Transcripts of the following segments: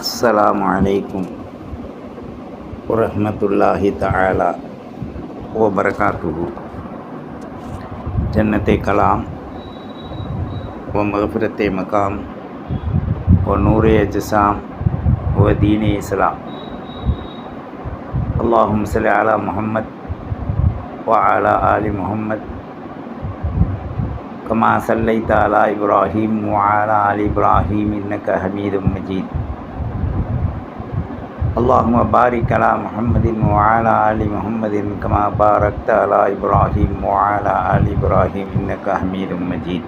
அஸ்ஸலாமு அலைக்கும் வரஹ்மத்துல்லாஹி தஆலா வ பரகாத்துஹு. ஜன்னத்தை கலாம் வ மக்ஃபிரத்தை மகாம் வ நூரே அஜ்ஸாம் வ தீனே இஸ்லாம். அல்லாஹும்ம ஸல்லி அலா முஹம்மத் வ அலா ஆலி முஹம்மத் கமா ஸல்லைத அலா இப்ராஹீம் வ அலா ஆலி இப்ராஹீம் இன்னக ஹமீதும் மஜீத். அல்லாஹும்ம பாரிக் அலா முஹம்மதின் வ அலா ஆலி முஹம்மதின் கமா பாரக்த அலா இப்ராஹீம் வ அலா ஆலி இப்ராஹீம் இன்னக ஹமீதும் மஜீத்.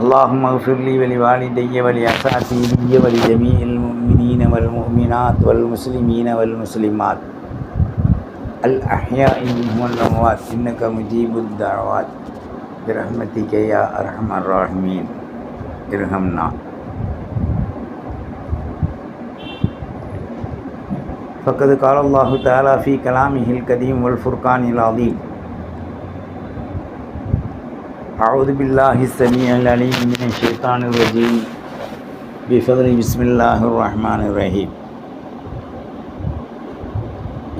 அல்லாஹும்ம இக்ஃபிர் லி வ லிவாலிதைய வ லிஅஸாதீதிய வ லிஜமீஇல் முஃமினீன வல் முஃமினாத் வல் முஸ்லிமீன வல் முஸ்லிமாத் அல் அஹ்யாஇ மின்ஹும் வல் அம்வாத் இன்னக முஜீபுத் தஅவாத் பிரஹ்மதிக யா அர்ஹமர் ராஹிமீன் இர்ஹம்னா. फ़क़द क़ाल अल्लाहु तआला फ़ी कलामिहिल क़दीम वल फ़ुरक़ानिल अज़ीम. अऊज़ु बिल्लाहिस समीइल अलीम मिनश शैतानिर रजीम. बिफ़ज़्लि बिस्मिल्लाहिर रहमानिर रहीम.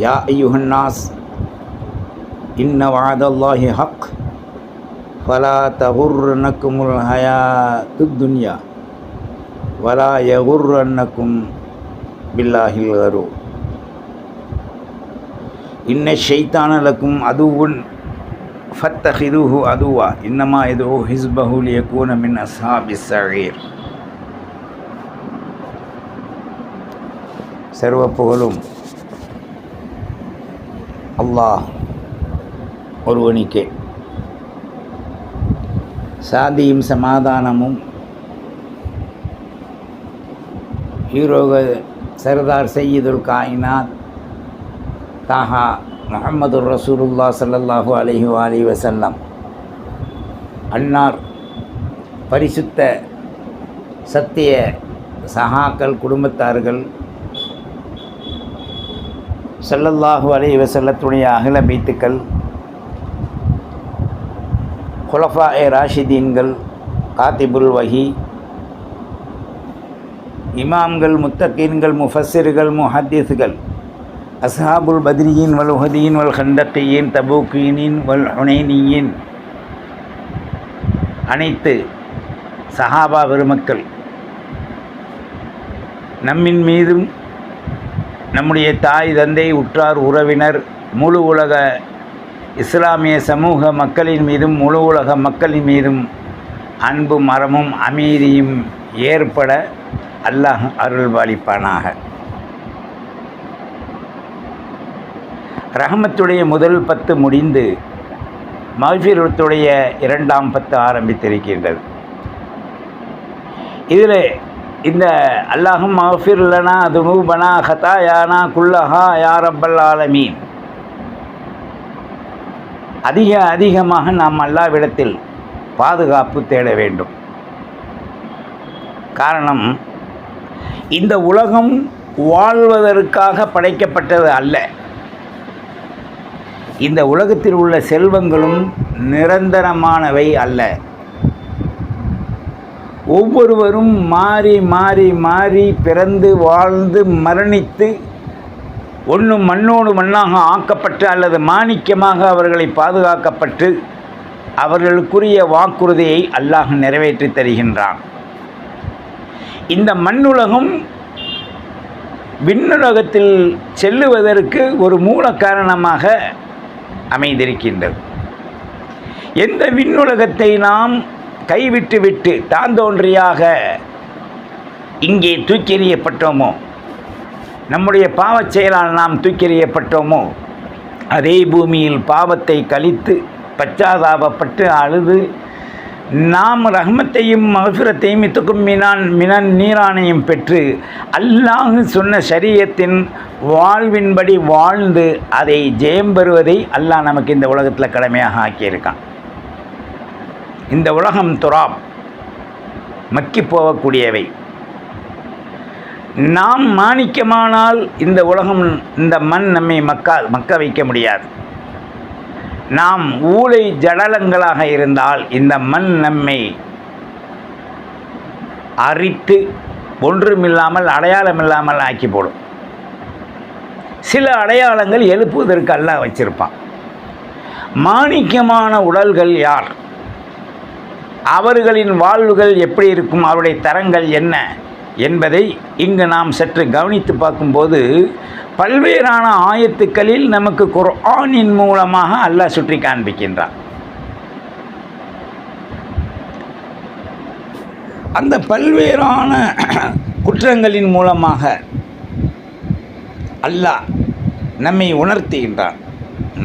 या अय्युहन नास इन्न वअदल्लाहि हक़्क़ फ़ला तग़ुर्रन्नकुमुल हयातुद दुनिया वला यग़ुर्रन्नकुम बिल्लाहिल ग़रूर. இன்ன ஷைத்தான லக்கும் அதுவுன் ஃபத்தஹிதுஹு அதுவா இன்னமா யதுஉ ஹிஸ்பஹு லியகூன மின் அஸ்ஹாபிஸ் ஸஈர். சர்வ புகழும் அல்லாஹ் ஒருவனுக்கே. சாந்தியும் சமாதானமும் ஹீரோக சர்தார் சையீதுல் காயினாத் தாஹா முஹம்மது ரசூலுல்லாஹ் ஸல்லல்லாஹு அலைஹி வஆலிஹி வஸல்லம் அன்னார் பரிசுத்த சத்திய சஹாக்கள் குடும்பத்தார்கள் ஸல்லல்லாஹு அலைஹி வஸல்லத்துடைய அஹ்ல பைத்துக்கள் குலஃபாஏ ராஷிதீன்கள் காத்திபுல் வஹி இமாம்கள் முத்தகீன்கள் முஃபஸ்ஸிர்கள் முஹத்திஸ்கள் அஸ்ஹாபுல் பத்ரியின் வல் உஹதியின் வல் கண்டக்கியின் தபூக்கியின் வல் ஹுனைனியின் அனைத்து சஹாபா பெருமக்கள் நம்மின் மீதும் நம்முடைய தாய் தந்தை உற்றார் உறவினர் முழு உலக இஸ்லாமிய சமூக மக்களின் மீதும் முழு உலக மக்களின் மீதும் அன்பும் அறமும் அமைதியும் ஏற்பட அல்லாஹ் அருள்பாலிப்பானாக. ரஹமத்துடைய முதல் 10 முடிந்து மக்ஃபிரத்துடைய 2ஆம் 10 ஆரம்பித்திருக்கின்றது. இதில் இந்த அல்லாஹும் மக்ஃபிர் லனா துனூபனா ஹதாயானா குல்லஹா யா ரப்பல் ஆலமீன் அதிகமாக நாம் அல்லாஹ்விடத்தில் பாதுகாப்பு தேட வேண்டும். காரணம், இந்த உலகம் வாழ்வதற்காக படைக்கப்பட்டது அல்ல. இந்த உலகத்தில் உள்ள செல்வங்களும் நிரந்தரமானவை அல்ல. ஒவ்வொருவரும் மாறி மாறி மாறி பிறந்து வாழ்ந்து மரணித்து ஒன்று மண்ணோடு மண்ணாக ஆக்கப்பட்டு அல்லது மாணிக்கமாக அவர்களை பாதுகாக்கப்பட்டு அவர்களுக்குரிய வாக்குறுதியை அல்லாஹ் நிறைவேற்றி தருகின்றான். இந்த மண்ணுலகம் விண்ணுலகத்தில் செல்லுவதற்கு ஒரு மூல காரணமாக அமைந்திருக்கின்றது. எந்த விண்ணுலகத்தை நாம் கைவிட்டு தாந்தோன்றியாக இங்கே தூக்கி எறியப்பட்டோமோ, நம்முடைய பாவச் செயலால் நாம் தூக்கி எறியப்பட்டோமோ, அதே பூமியில் பாவத்தை கழித்து பச்சாதாபப்பட்டு அழுது நாம் ரஹ்மத்தையும் மக்ஃபிரத்தையும் இத்துக்கும் மினன் நீரானையும் பெற்று அல்லாஹ் சொன்ன ஷரியத்தின் வாழ்வின்படி வாழ்ந்து அதை ஜெயம் பெறுவதை அல்லாஹ் நமக்கு இந்த உலகத்தில் கடமையாக ஆக்கியிருக்கான். இந்த உலகம் துராப், மக்கி போகக்கூடியவை. நாம் மாணிக்கமானால் இந்த உலகம், இந்த மண் நம்மை மக்க வைக்க முடியாது. நாம் ஊழை ஜடலங்களாக இருந்தால் இந்த மண் நம்மை அரித்து ஒன்றுமில்லாமல் அடையாளம் இல்லாமல் ஆக்கி போடும். சில அடையாளங்கள் எழுப்புவதற்கு அல்லாஹ் வச்சிருப்பான். மாணிக்கமான உடல்கள் யார், அவர்களின் வாழ்வுகள் எப்படி இருக்கும், அவருடைய தரங்கள் என்ன என்பதை இங்கு நாம் சற்று கவனித்து பார்க்கும்போது பல்வேறான ஆயத்துக்களில் நமக்கு குர்ஆனின் மூலமாக அல்லாஹ் சுற்றி காண்பிக்கின்றான். அந்த பல்வேறான குற்றங்களின் மூலமாக அல்லாஹ் நம்மை உணர்த்துகின்றான்.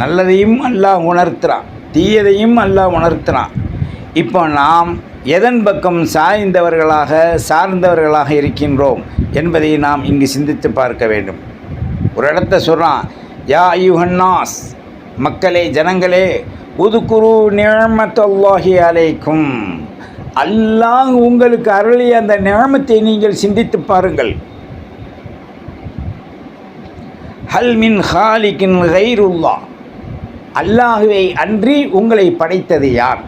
நல்லதையும் அல்லாஹ் உணர்த்துறான், தீயதையும் அல்லாஹ் உணர்த்துறான். இப்போ நாம் எதன் பக்கம் சார்ந்தவர்களாக இருக்கின்றோம் என்பதை நாம் இங்கு சிந்தித்து பார்க்க வேண்டும். ஒரு இடத்த சொல்கிறான், யா அய்யுஹன்னாஸ், மக்களே ஜனங்களே, உதுகுரு நிஅமத்தல்லாஹி அலைக்கும், அல்லாஹ் உங்களுக்கு அருளிய அந்த நிஅமத்தை நீங்கள் சிந்தித்து பாருங்கள். ஹல் மின் ஹாலிகின் கைருல்லாஹ், அல்லாஹுவை அன்றி உங்களை படைத்தது யார்?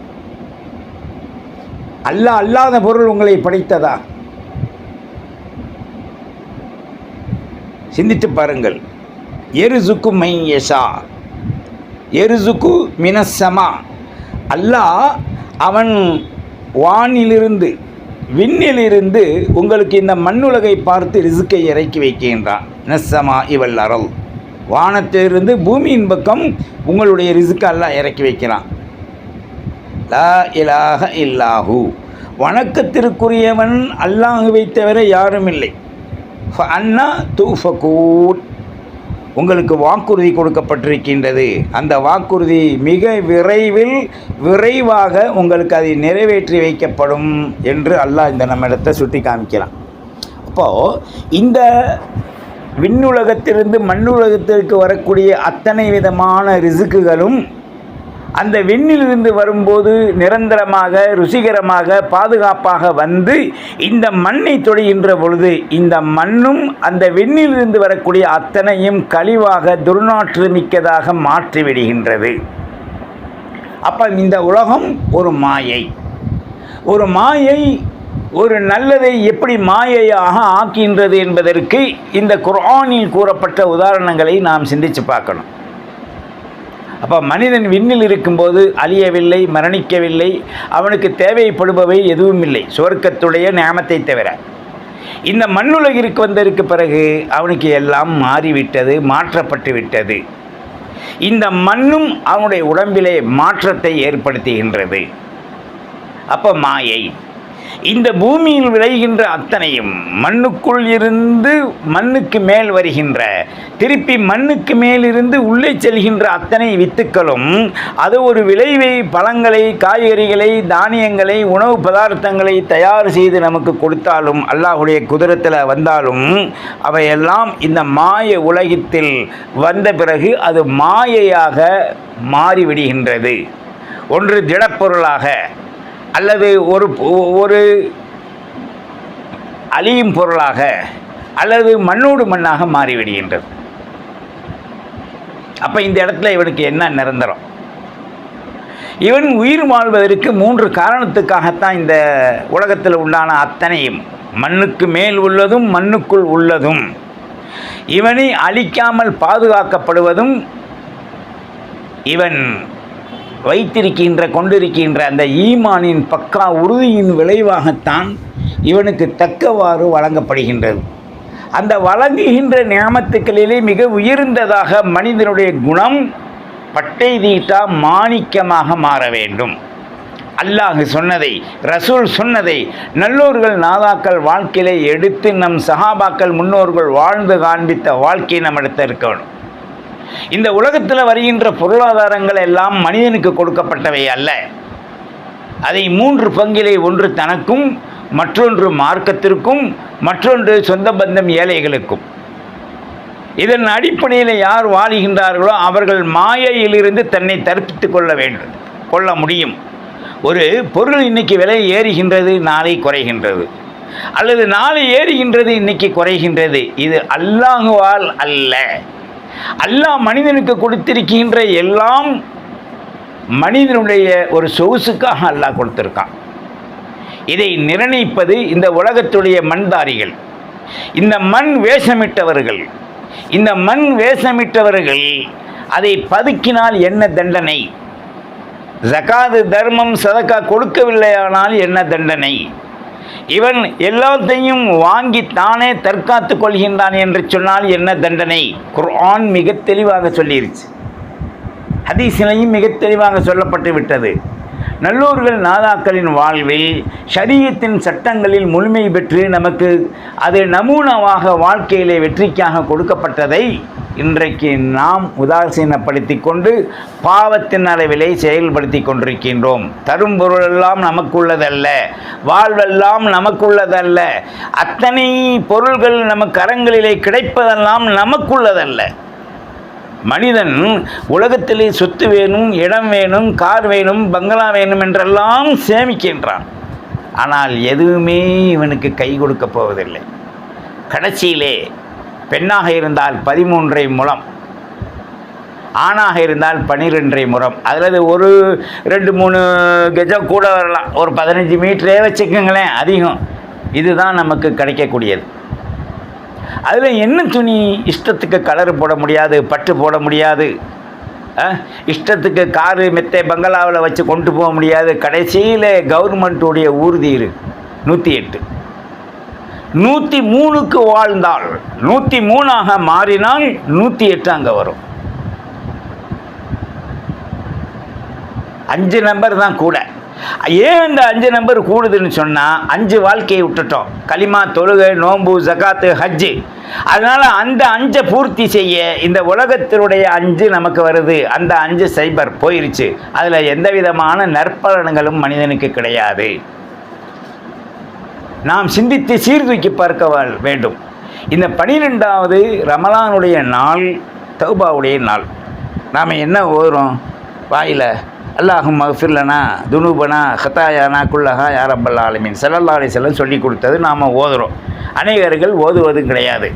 அல்லாஹ் அல்லாத பொருள் உங்களை படைத்ததா? சிந்தித்து பாருங்கள். எருசுக்கு மை யஷா, எருசுக்கு மினஸ்ஸமா, அல்லாஹ் அவன் வானிலிருந்து விண்ணிலிருந்து உங்களுக்கு இந்த மண்ணுலகை பார்த்து ரிசுக்கை இறக்கி வைக்கின்றான். நஸ்ஸமா இவல் அரல், வானத்திலிருந்து பூமியின் பக்கம் உங்களுடைய ரிசுக்கை அல்லாஹ் இறக்கி வைக்கிறான். லா இலாஹ இல்லாஹு, வணக்கத்திற்குரியவன் அல்லாஹுவை தவிர யாரும் இல்லை. ஃபஅன்னா தூஃபகூன், உங்களுக்கு வாக்குறுதி கொடுக்கப்பட்டிருக்கின்றது. அந்த வாக்குறுதி மிக விரைவாக உங்களுக்கு அதை நிறைவேற்றி வைக்கப்படும் என்று அல்லாஹ் இந்த நம்மிடத்தை சுட்டி காமிக்கலாம். அப்போது இந்த விண்ணுலகத்திலிருந்து மண்ணுலகத்திற்கு வரக்கூடிய அத்தனை விதமான ரிசுக்குகளும் அந்த விண்ணிலிருந்து வரும்போது நிரந்தரமாக ருசிகரமாக பாதுகாப்பாக வந்து இந்த மண்ணை தொடுகின்ற பொழுது இந்த மண்ணும் அந்த விண்ணிலிருந்து வரக்கூடிய அத்தனையும் கழிவாக துர்நாற்று மிக்கதாக மாற்றிவிடுகின்றது. அப்போ இந்த உலகம் ஒரு மாயை. ஒரு நல்லதை எப்படி மாயையாக ஆக்கின்றது என்பதற்கு இந்த குர்ஆனில் கூறப்பட்ட உதாரணங்களை நாம் சிந்தித்து பார்க்கணும். அப்போ மனிதன் விண்ணில் இருக்கும்போது அழியவில்லை, மரணிக்கவில்லை, அவனுக்கு தேவைப்படுபவை எதுவும் இல்லை சுவர்க்கத்துடைய நியாமத்தை தவிர. இந்த மண்ணுலகிற்கு வந்ததற்கு பிறகு அவனுக்கு எல்லாம் மாறிவிட்டது, மாற்றப்பட்டு விட்டது. இந்த மண்ணும் அவனுடைய உடம்பிலே மாற்றத்தை ஏற்படுத்துகின்றது. அப்போ மாயை. இந்த பூமியில் விளைகின்ற அத்தனையும் மண்ணுக்குள் இருந்து மண்ணுக்கு மேல் வருகின்ற, திருப்பி மண்ணுக்கு மேலிருந்து உள்ளே செல்கின்ற அத்தனை வித்துக்களும் அது ஒரு விளைவை, பழங்களை, காய்கறிகளை, தானியங்களை, உணவு பதார்த்தங்களை தயார் செய்து நமக்கு கொடுத்தாலும், அல்லாஹுடைய குதிரத்தில் வந்தாலும் அவையெல்லாம் இந்த மாய உலகத்தில் வந்த பிறகு அது மாயையாக மாறிவிடுகின்றது. ஒன்று திடப்பொருளாக அல்லது ஒரு அழியும் பொருளாக அல்லது மண்ணோடு மண்ணாக மாறிவிடுகின்றது. அப்போ இந்த இடத்துல இவனுக்கு என்ன நிரந்தரம்? இவன் உயிர் வாழ்வதற்கு 3 காரணத்துக்காகத்தான் இந்த உலகத்தில் உண்டான அத்தனையும், மண்ணுக்கு மேல் உள்ளதும் மண்ணுக்குள் உள்ளதும், இவனை அழிக்காமல் பாதுகாக்கப்படுவதும், இவன் கொண்டிருக்கின்ற அந்த ஈமானின் பக்கா உறுதியின் விளைவாகத்தான் இவனுக்கு தக்கவாறு வழங்கப்படுகின்றது. அந்த வழங்குகின்ற நியாமத்துக்களிலே மிக உயர்ந்ததாக மனிதனுடைய குணம் பட்டை தீட்டா மாணிக்கமாக மாற வேண்டும். அல்லாஹ் சொன்னதை, ரசூல் சொன்னதை நல்லோர்கள் நாதாக்கள் வாழ்க்கையிலே எடுத்து நம் சஹாபாக்கள் முன்னோர்கள் வாழ்ந்து காண்பித்த வாழ்க்கை நம்மிடத்தில் இருக்க வேண்டும். இந்த உலகத்தில் வருகின்ற பொருளாதாரங்கள் எல்லாம் மனிதனுக்கு கொடுக்கப்பட்டவை அல்ல. அதை 3 பங்கிலே, ஒன்று தனக்கும், மற்றொன்று மார்க்கத்திற்கும், மற்றொன்று சொந்த பந்தம் ஏழைகளுக்கும். இதன் அடிப்படையில் யார் வாழுகின்றார்களோ அவர்கள் மாயையிலிருந்து தன்னை தற்பித்து கொள்ள முடியும். ஒரு பொருள் இன்னைக்கு விலை ஏறுகின்றது, நாளை குறைகின்றது, அல்லது நாளை ஏறுகின்றது, இன்னைக்கு குறைகின்றது. இது அல்லாஹுவால் அல்ல. அல்லாஹ் மனிதனுக்கு கொடுத்திருக்கின்ற எல்லாம் மனிதனுடைய ஒரு சொகுசுக்காக அல்லாஹ் கொடுத்திருக்கான். இதை நிர்ணயிப்பது இந்த உலகத்துடைய மண்தாரிகள், இந்த மண் வேஷமிட்டவர்கள். இந்த மண் வேஷமிட்டவர்கள் அதை பதுக்கினால் என்ன தண்டனை, ஜகாது தர்மம் சதக்கா கொடுக்கவில்லையானால் என்ன தண்டனை, இவன் எல்லாத்தையும் வாங்கி தானே தற்காத்து கொள்கின்றான் என்று சொன்னால் என்ன தண்டனை, குர்ஆன் மிக தெளிவாக சொல்லிருச்சு. ஹதீஸிலையும் மிக தெளிவாக சொல்லப்பட்டு விட்டது. நல்லோர்கள் நாதாக்களின் வாழ்வில் ஷரியத்தின் சட்டங்களில் முழுமை பெற்று நமக்கு அது நமூனாவாக வாழ்க்கையிலே வெற்றிக்காக கொடுக்கப்பட்டதை இன்றைக்கு நாம் உதாசீனப்படுத்தி கொண்டு பாவத்தின் அளவிலே செயல்படுத்தி கொண்டிருக்கின்றோம். தரும் பொருளெல்லாம் நமக்குள்ளதல்ல, வாழ்வெல்லாம் நமக்குள்ளதல்ல, அத்தனை பொருள்கள் நமக்கு கரங்களிலே கிடைப்பதெல்லாம் நமக்குள்ளதல்ல. மனிதன் உலகத்திலே சொத்து வேணும், இடம் வேணும், கார் வேணும், பங்களா வேணும் என்றெல்லாம் சேமிக்கின்றான். ஆனால் எதுவுமே இவனுக்கு கை கொடுக்க போவதில்லை. கடைசியிலே பெண்ணாக இருந்தால் 13.5 முழம், ஆணாக இருந்தால் 12.5 முழம், அதில் ஒரு 2-3 கஜம் கூட வரலாம், ஒரு 15 மீட்டரே வச்சுக்கோங்களேன், அதிகம். இதுதான் நமக்கு கிடைக்கக்கூடியது. அதில் என்ன துணி, இஷ்டத்துக்கு கலர் போட முடியாது, பட்டு போட முடியாது, இஷ்டத்துக்கு காரு மெத்தை பங்களாவில் வச்சு கொண்டு போக முடியாது. கடைசியில் கவர்மெண்ட்டுடைய ஊர்தி 108, 103க்கு வாழ்ந்தால் 103ஆக மாறினால் 108 அங்கே வரும். 5 நம்பர் தான் கூட. ஏன் இந்த 5 நம்பர் கூடுதுன்னு சொன்னால் 5 வாழ்க்கையை விட்டுட்டோம். கலிமா, தொழுகை, நோன்பு, ஜகாத்து, ஹஜ்ஜு. அதனால் அந்த 5 பூர்த்தி செய்ய இந்த உலகத்தினுடைய 5 நமக்கு வருது. அந்த 5 சைபர் போயிருச்சு. அதில் எந்த விதமான நற்பலன்களும் மனிதனுக்கு கிடையாது. நாம் சிந்தித்து சீர்தூக்கி பார்க்க வேண்டும். இந்த 12வது ரமலானுடைய நாள் தௌபாவுடைய நாள். நாம் என்ன ஓதுறோம் வாயில்? அல்லாஹும் மஃபிர்லனா துனூபனா ஹதாயானா குல்லஹா யா ரப்பல் ஆலமீன் ஸல்லல்லாஹு அலைஹி வஸல்லம் சொல்லி கொடுத்தது நாம் ஓதுறோம். அநேகர்கள் ஓதுவதும் கிடையாது.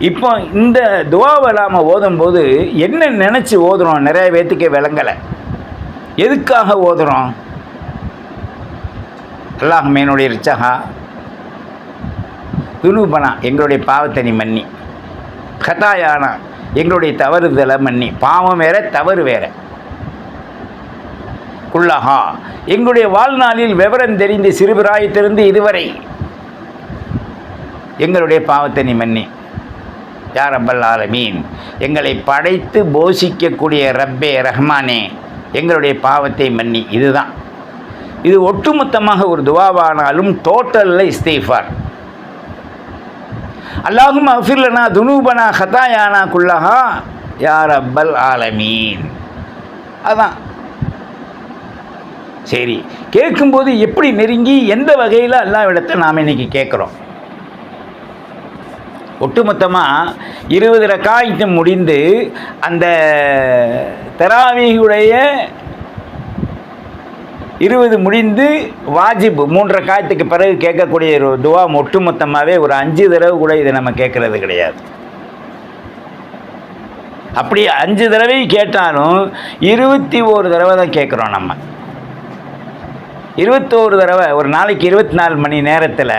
இப்போ இந்த துவாவை நாம் ஓதும்போது என்ன நினச்சி ஓதுறோம்? நிறைய பேத்துக்கு விளங்கலை. எதுக்காக ஓதுறோம்? அல்லாஹும் என்னுடைய ரிச்சஹா துனூபனா எங்களுடைய பாவத்தை நீ மன்னி, ஹதாயானா எங்களுடைய தவறுதலை மன்னி. பாவம் வேற, தவறு வேற. குல்லஹா எங்களுடைய வாழ்நாளில் விவரம் தெரிந்து சிறுபிராயத்திலிருந்து இதுவரை எங்களுடைய பாவத்தை நீ மன்னி. யா ரப்பல் ஆலமீன் எங்களை படைத்து போஷிக்கக்கூடிய ரப்பே ரஹ்மானே எங்களுடைய பாவத்தை மன்னி. இதுதான். இது ஒட்டுமொத்தமாக ஒரு துவாவானாலும் டோட்டலில் இஸ்திஃபார். அல்லாஹும்ம அஃபிர் லனா துனூபனா ஹதாயானா குல்லஹா யா ரப்பல் ஆலமீன். அதான். சரி, கேட்கும்போது எப்படி நெருங்கி எந்த வகையில் அல்லாஹ்விடத்தை நாம் இன்றைக்கி கேட்குறோம்? ஒட்டுமொத்தமாக 20 ரக்காயத்து முடிந்து அந்த தராவீஹுடைய 20 முடிந்து வாஜிப் 3 ரக்காயத்துக்கு பிறகு கேட்கக்கூடிய ஒரு துவா ஒட்டுமொத்தமாகவே ஒரு 5 தடவை கூட இதை நம்ம கேட்குறது கிடையாது. அப்படி 5 தடவை கேட்டாலும் 21 தடவை தான் கேட்குறோம். நம்ம 21 தடவை, ஒரு நாளைக்கு 24 மணி நேரத்தில்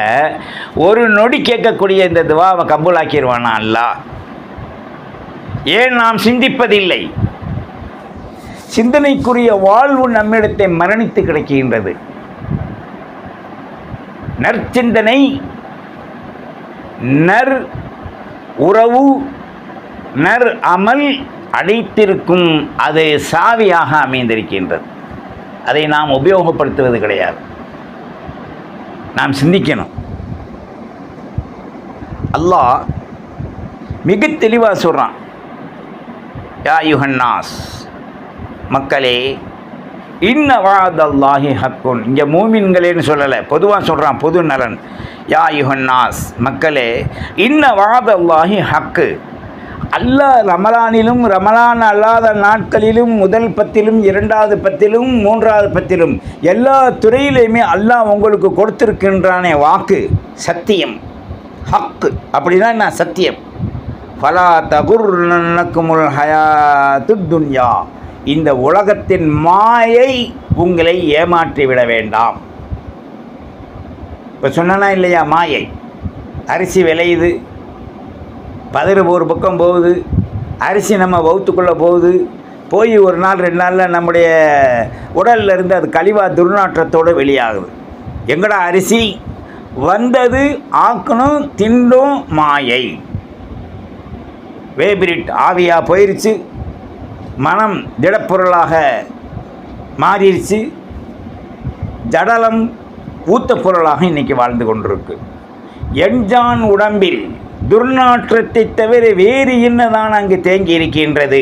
ஒரு நொடி கேட்கக்கூடிய இந்த துவாவை கபூலாக்கிடுவானா அல்லாஹ்? ஏன் நாம் சிந்திப்பதில்லை? சிந்தனைக்குரிய வாழ்வு நம்மிடத்தை மரணித்து கிடைக்கின்றது. நற்சிந்தனை, நர் உறவு, நர் அமல் அடைத்திருக்கும் அது சாவியாக அமைந்திருக்கின்றது. அதை நாம் உபயோகப்படுத்துவது கிடையாது. நாம் சிந்திக்கணும். அல்லாஹ் மிக தெளிவாக சொல்கிறான், யா யுஹன்னாஸ் மக்களே, இன்ன வஅதல்லாஹி ஹக்குன். இங்கே மூமின்களேன்னு சொல்லலை, பொதுவாக சொல்கிறான், பொது நலன். யா யுஹன்னாஸ் மக்களே, இன்ன வஅதல்லாஹி ஹக்கு. அல்லாஹ் ரமலானிலும் ரமலான் அல்லாத நாட்களிலும் முதல் 10லும் 2வது 10லும் 3வது 10லும் எல்லா துறையிலையுமே அல்லாஹ் உங்களுக்கு கொடுத்திருக்கின்றானே வாக்கு சத்தியம், ஹக்கு. அப்படின்னா நான் சத்தியம். ஃபலா தகுர்னக்குமுல் ஹயாத்துத் துன்யா. இந்த உலகத்தின் மாயை உங்களை ஏமாற்றிவிட வேண்டாம். இப்போ சொன்னா இல்லையா, மாயை. அரிசி விளையுது, பதறு ஒரு பக்கம் போகுது, அரிசி நம்ம வவுத்துக்குள்ளே போகுது, போய் ஒரு நாள் 2 நாளில் நம்முடைய உடலில் இருந்து அது கழிவாக துர்நாற்றத்தோடு வெளியாகுது. எங்கடா அரிசி வந்தது, ஆக்கணும் திண்டும் மாயை. வேபிரிட் ஆவியாக போயிடுச்சு, மனம் திடப்பொருளாக மாறிடுச்சு, ஜடலம் ஊத்த பொருளாக இன்றைக்கி வாழ்ந்து கொண்டிருக்கு. எண்ஜான் உடம்பில் துர்நாற்றத்தை தவிர வேறு என்னதான் அங்கு தேங்கி இருக்கின்றது?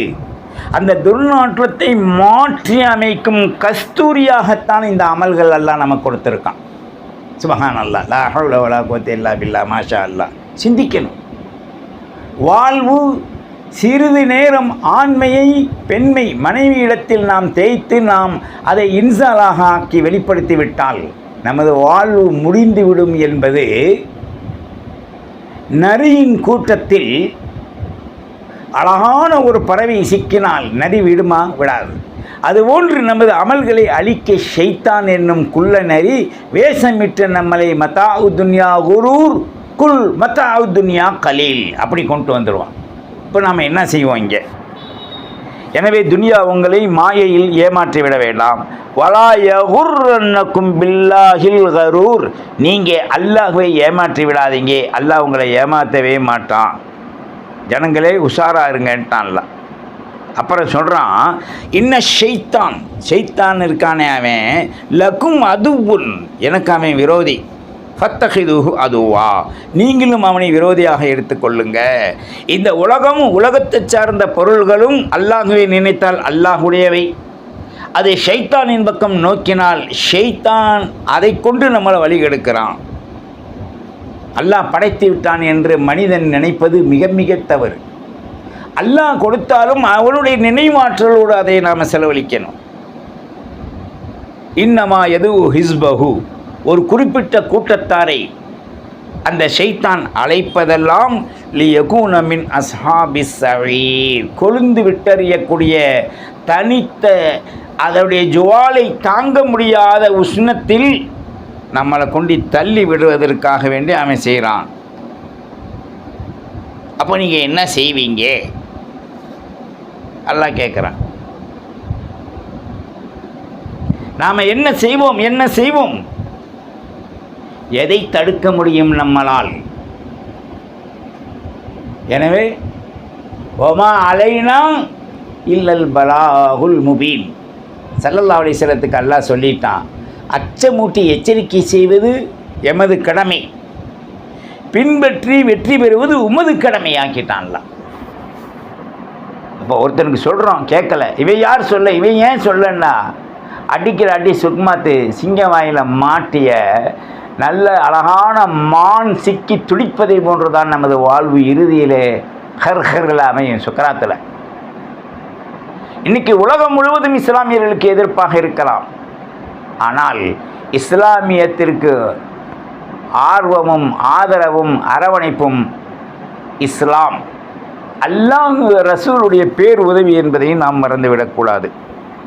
அந்த துர்நாற்றத்தை மாற்றி அமைக்கும் கஸ்தூரியாகத்தான் இந்த அமல்கள் எல்லாம் நமக்கு கொடுத்துருக்கான். சுபஹான் அல்லாஹ், லா ஹவ்ல வலா குவத்த இல்லா பில்லா, மாஷா அல்லாஹ். சிந்திக்கணும். வாழ்வு சிறிது நேரம் ஆண்மையை, பெண்மை, மனைவியிடத்தில் நாம் தேய்த்து நாம் அதை இன்சாலாக ஆக்கி வெளிப்படுத்தி விட்டால் நமது வாழ்வு முடிந்துவிடும் என்பது நரியின் கூட்டத்தில் அழகான ஒரு பறவை சிக்கினால் நரி விடுமா? விடாது. அதுபோன்று நமது அமல்களை அழிக்க ஷைத்தான் என்னும் குள்ள நரி வேஷமிட்டு நம்மளை மத்தாஉ துன்யா குரூர் குல் மத்தாஉ துன்யா கலீல் அப்படி கொண்டு வந்துடுவான். இப்போ நாம் என்ன செய்வோம் இங்கே? எனவே துனியா உங்களை மாயையில் ஏமாற்றி விட வேண்டாம். வலா யகுர்ரன்னக்கும் பில்லாஹில் கரூர். நீங்கள் அல்லாஹ்வை ஏமாற்றி விடாதீங்க, அல்லாஹ் உங்களை ஏமாற்றவே மாட்டான். ஜனங்களே உஷாராக இருங்கன்ட்டான்ல. அப்புறம் சொல்கிறான், இன்ன ஷைத்தான் இருக்கானே அவன் லக்கும் அதுவுன், எனக்கு அவன் விரோதி. ஃபத்தஹிதுஹு அதுவா, நீங்களும் அவனை விரோதியாக எடுத்துக்கொள்ளுங்க. இந்த உலகமும் உலகத்தை சார்ந்த பொருள்களும் அல்லாஹுவை நினைத்தால் அல்லாஹுடையவை. அதை ஷைத்தானின் பக்கம் நோக்கினால் ஷைத்தான் அதை கொண்டு நம்மளை வழிகெடுக்கிறான். அல்லாஹ் படைத்து விட்டான் என்று மனிதன் நினைப்பது மிக மிக தவறு. அல்லாஹ் கொடுத்தாலும் அவனுடைய நினைவாற்றலோடு அதை நாம் செலவழிக்கணும். இன்னமா எது ஹிஸ்பஹு, ஒரு குறிப்பிட்ட கூட்டத்தாரை அந்த ஷைத்தான் அழைப்பதெல்லாம் லியகூன மின் அஸ்ஹாபிஸ் ஸஈர், கொழுந்து விட்டறியக்கூடிய தனித்த அதனுடைய ஜுவாலை தாங்க முடியாத உஷ்ணத்தில் நம்மளை கொண்டு தள்ளி விடுவதற்காக வேண்டி அவன் செய்கிறான். அப்போ நீங்கள் என்ன செய்வீங்க? அல்லாஹ் கேட்குறான். நாம் என்ன செய்வோம்? எதை தடுக்க முடியும் நம்மளால்? எனவே ஒமா அலைனா இல்லல் பலாகுல் முபீன். ஸல்லல்லாஹு அலைஹி வஸல்லத்துக்கு அல்லாஹ் சொல்லிட்டான், அச்சமூட்டி எச்சரிக்கை செய்வது எமது கடமை, பின்பற்றி வெற்றி பெறுவது உமது கடமை ஆக்கிட்டான்ல. அப்போ ஒருத்தனுக்கு சொல்கிறோம், கேட்கல, இவன் யார் சொல்ல, இவன் ஏன் சொல்லன்னா, அடிக்கிற அடி சுக்மாத்து சிங்கம் வாயில் மாட்டிய நல்ல அழகான மான் சிக்கி துடிப்பதை போன்றுதான் நமது வாழ்வு இறுதியிலே ஹர்ஹர்கள் அமையும் சுக்கராத்தில். இன்றைக்கி உலகம் முழுவதும் இஸ்லாமியர்களுக்கு எதிர்ப்பாக இருக்கலாம், ஆனால் இஸ்லாமியத்திற்கு ஆர்வமும் ஆதரவும் அரவணைப்பும் இஸ்லாம், அல்லாஹ் ரசூலுடைய பேர் உதவி என்பதையும் நாம் மறந்துவிடக்கூடாது.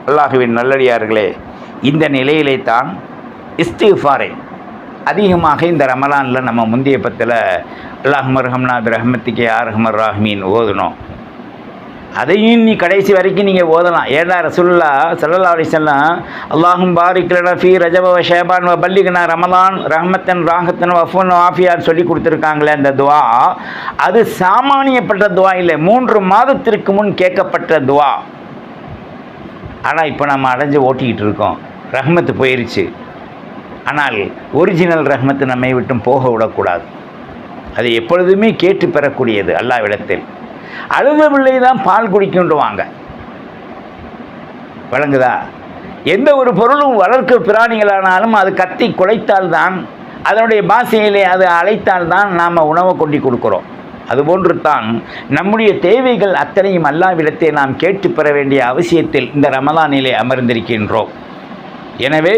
அல்லாஹுவின் நல்லடியார்களே, இந்த நிலையிலே தான் இஸ்திஃபாரை அதிகமாக இந்த ரமலானில் நம்ம முந்தைய பத்தில் அல்லாஹும்ம ரஹம்னா பிரஹ்மத்திகே ஆர்ஹமர் ராஹ்மீன் ஓதணும். அதையும் நீ கடைசி வரைக்கும் நீங்கள் ஓதலாம். ஏன்னா ரசூலுல்லாஹ் ஸல்லல்லாஹு அலைஹி வஸல்லம் அல்லாஹும் பாரிக் லனா ஃபீ ரஜப வ ஷஅபான் வ பல்லிக்னா ரமலான் ரஹ்மத்தன் ராஹத்தன் வஃபன் ஆஃபியான்னு சொல்லி கொடுத்துருக்காங்களே அந்த துவா, அது சாமானியப்பட்ட துவா இல்லை, 3 மாதத்திற்கு முன் கேட்கப்பட்ட துவா. ஆனால் இப்போ நம்ம அடைஞ்சு ஓட்டிக்கிட்டு இருக்கோம். ரஹ்மத்து போயிடுச்சு, ஆனால் ஒரிஜினல் ரஹ்மத்து நம்மை விட்டும் போக விடக்கூடாது. அது எப்பொழுதுமே கேட்டு பெறக்கூடியது அல்லாஹ்விடத்தில். அழுத பிள்ளை தான் பால் குடிக்கின்றுவாங்க, வழங்குதா? எந்த ஒரு பொருளும் வளர்க்க பிராணிகளானாலும் அது கத்தி குலைத்தால்தான், அதனுடைய பாஷையிலே அது அழைத்தால்தான் நாம் உணவை கொண்டு கொடுக்குறோம். அதுபோன்று தான் நம்முடைய தேவைகள் அத்தனையும் அல்லாஹ்விடத்தை நாம் கேட்டு பெற வேண்டிய அவசியத்தில் இந்த ரமலானிலே அமர்ந்திருக்கின்றோம். எனவே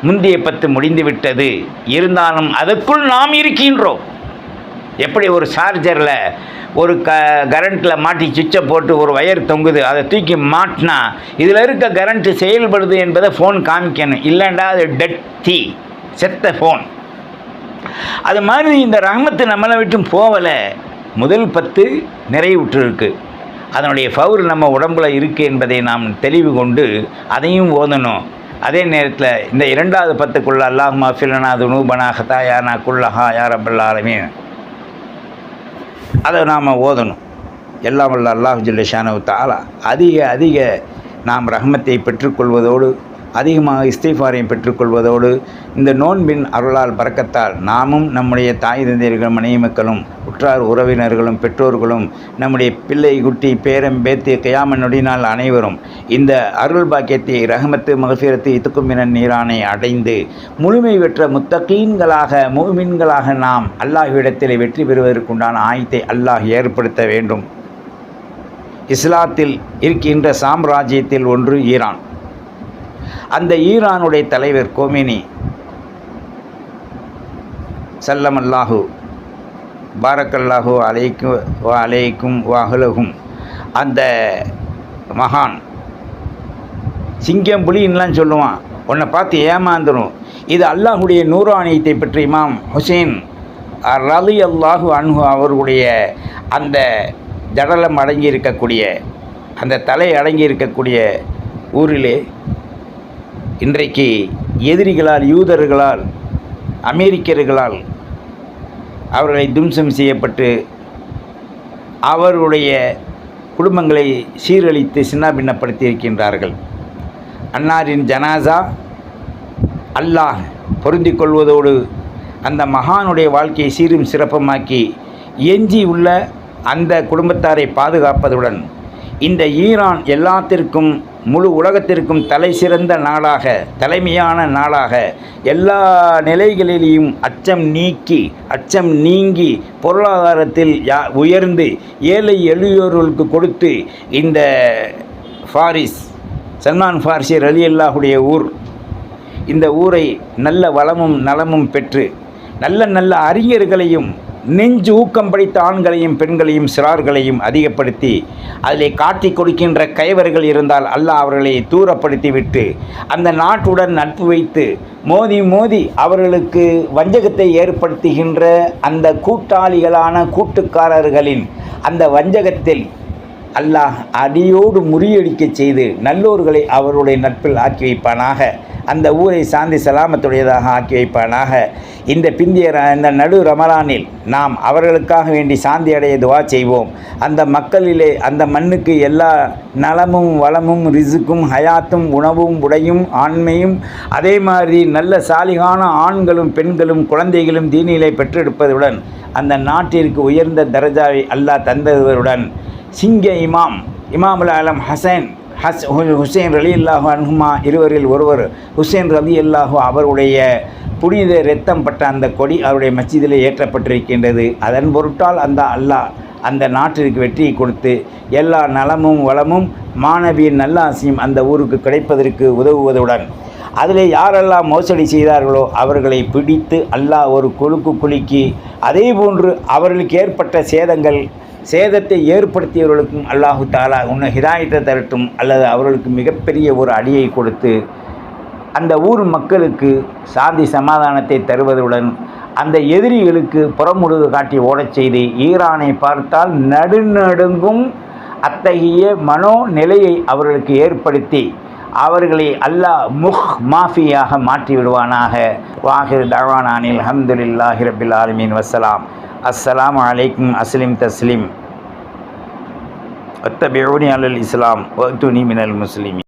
முந்தைய 10 முடிந்துவிட்டது, இருந்தாலும் அதற்குள் நாம் இருக்கின்றோம். எப்படி ஒரு சார்ஜரில் ஒரு கரண்ட்டில் மாட்டி சுவிட்சை போட்டு ஒரு வயர் தொங்குது, அதை தூக்கி மாட்டினா இதில் இருக்க கரண்ட்டு செயல்படுது என்பதை ஃபோன் காமிக்கணும். இல்லைண்டா அது டெட் தீ, செத்த ஃபோன். அது மாதிரி இந்த ரஹ்மத்து நம்மளை விட்டும் போகலை. முதல் 10 நிறைவுற்றிருக்கு. அதனுடைய பவர் நம்ம உடம்புல இருக்குது என்பதை நாம் தெளிவு கொண்டு அதையும் ஓதணும். அதே நேரத்தில் இந்த 2வது 10க்குள்ள அல்லாஹும்ம ஃபிலனா துனூபனா ஹதாயானா குல்லஹா யா ரப்பல் ஆலமீன் அதை நாம் ஓதணும். எல்லாம் வல்ல அல்லாஹ் ஜல்ல ஷானஹு தஆலா அதிக நாம் ரஹ்மத்தை பெற்றுக்கொள்வதோடு அதிகமாக இஸ்திஃபாரையும் பெற்றுக்கொள்வதோடு இந்த நோன்பின் அருளால் பரக்கத்தால் நாமும் நம்முடைய தாய் தந்தையர்களும் மனைவி மக்களும் உற்றார் உறவினர்களும் பெற்றோர்களும் நம்முடைய பிள்ளை குட்டி பேரம் பேத்தி கியாம நொடினால் அனைவரும் இந்த அருள் பாக்கியத்தை ரஹமத்து மகஃபிரத்து இத்துக்குமினன் நீரானை அடைந்து முழுமை பெற்ற முத்தகீன்களாக முஃமின்களாக நாம் அல்லாஹ்விடத்தில் வெற்றி பெறுவதற்குண்டான ஆயத்தை அல்லாஹ் ஏற்படுத்த வேண்டும். இஸ்லாத்தில் இருக்கின்ற சாம்ராஜ்யத்தில் ஒன்று ஈரான். அந்த ஈரானுடைய தலைவர் கோமேனி சல்லமல்லாஹு பாரக்கல்லாஹு அலைக்கும் வாஹலகும் அந்த மகான் சிங்கம் புலின்லாம் சொல்லுவான், உன்னை பார்த்து ஏமாந்துடும். இது அல்லாஹுடைய நூறானியத்தை பற்றி இமாம் ஹுசைன் ரலியல்லாஹு அன்ஹு அவர்களுடைய அந்த ஜடலம் அடங்கி இருக்கக்கூடிய அந்த தலை அடங்கி இருக்கக்கூடிய ஊரிலே இன்றைக்கு எதிரிகளால் யூதர்களால் அமெரிக்கர்களால் அவர்களை தும்சம் செய்யப்பட்டு அவருடைய குடும்பங்களை சீரழித்து சின்னாபின்னப்படுத்தி இருக்கின்றார்கள். அன்னாரின் ஜனாசா அல்லாஹ் பொருந்தி கொள்வதோடு அந்த மகானுடைய வாழ்க்கையை சீரும் சிறப்புமாக்கி எஞ்சி உள்ள அந்த குடும்பத்தாரை பாதுகாப்பதுடன் இந்த ஈரான் எல்லாத்திற்கும் முழு உலகத்திற்கும் தலை சிறந்த நாடாக தலைமையான நாடாக எல்லா நிலைகளிலேயும் அச்சம் நீங்கி பொருளாதாரத்தில் உயர்ந்து ஏழை எளியோர்களுக்கு கொடுத்து இந்த சல்மான் ஃபாரிசி ரலியல்லாஹுடைய ஊர், இந்த ஊரை நல்ல வளமும் நலமும் பெற்று நல்ல அறிஞர்களையும் நெஞ்சு ஊக்கம் படைத்த ஆண்களையும் பெண்களையும் சிறார்களையும் அதிகப்படுத்தி அதிலே காட்டி கொடுக்கின்ற கைவர்கள் இருந்தால் அல்லாஹ் அவர்களை தூரப்படுத்தி விட்டு அந்த நாட்டுடன் நட்பு வைத்து மோதி அவர்களுக்கு வஞ்சகத்தை ஏற்படுத்துகின்ற அந்த கூட்டாளிகளான கூட்டுக்காரர்களின் அந்த வஞ்சகத்தில் அல்லாஹ் அடியோடு முறியடிக்க செய்து நல்லோர்களை அவருடைய நட்பில் ஆக்கி வைப்பானாக. அந்த ஊரை சாந்தி சலாமத்துடையதாக ஆக்கி வைப்பானாக. இந்த இந்த நடு ரமலானில் நாம் அவர்களுக்காக வேண்டி சாந்தி அடைய துவா செய்வோம். அந்த மக்களிலே அந்த மண்ணுக்கு எல்லா நலமும் வளமும் ரிசுக்கும் ஹயாத்தும் உணவும் உடையும் ஆண்மையும் அதே மாதிரி நல்ல சாலிகான ஆண்களும் பெண்களும் குழந்தைகளும் தீனிலை பெற்றெடுப்பதுடன் அந்த நாட்டிற்கு உயர்ந்த தரஜாவை அல்லாஹ் தந்ததுடன் சிங்க இமாமுல் ஆலம் ஹுசைன் ரலியல்லாஹு அன்ஹுமா இருவரில் ஒருவர் ஹுசைன் ரலியல்லாஹு அவருடைய புனித இரத்தம் பட்ட அந்த கொடி அவருடைய மஸ்ஜிதிலே ஏற்றப்பட்டிருக்கின்றது. அதன் பொருட்டால் அந்த அல்லாஹ் அந்த நாட்டிற்கு வெற்றியை கொடுத்து எல்லா நலமும் வளமும் மாணவியின் நல்ல ஆசையும் அந்த ஊருக்கு கிடைப்பதற்கு உதவுவதுடன் அதில் யாரெல்லாம் மோசடி செய்தார்களோ அவர்களை பிடித்து அல்லாஹ் ஒரு குலுக்கி அதே போன்று அவர்களுக்கு ஏற்பட்ட சேதத்தை ஏற்படுத்தியவர்களுக்கும் அல்லாஹு தாலா உன்னை ஹிதாயத்தை தரட்டும் அல்லது அவர்களுக்கு மிகப்பெரிய ஒரு அடியை கொடுத்து அந்த ஊர் மக்களுக்கு சாந்தி சமாதானத்தை தருவதுடன் அந்த எதிரிகளுக்கு புறமுடுகு காட்டி ஓடச் செய்து ஈரானை பார்த்தால் நடுநடுங்கும் அத்தகைய மனோநிலையை அவர்களுக்கு ஏற்படுத்தி அவர்களை அல்லாஹ் மாஃபியாக மாற்றி விடுவானாக. வாஹிர் தஅவானானில் அல்ஹம்துலில்லாஹி ரப்பில் ஆலமீன் வஸ்ஸலாம். அஸ்ஸலாமு அலைக்கும் அஸ்லிம் தஸ்லீம் வத்தபிஊனி அலல் இஸ்லாம் வஅ்துனி மினல் முஸ்லிமீன்.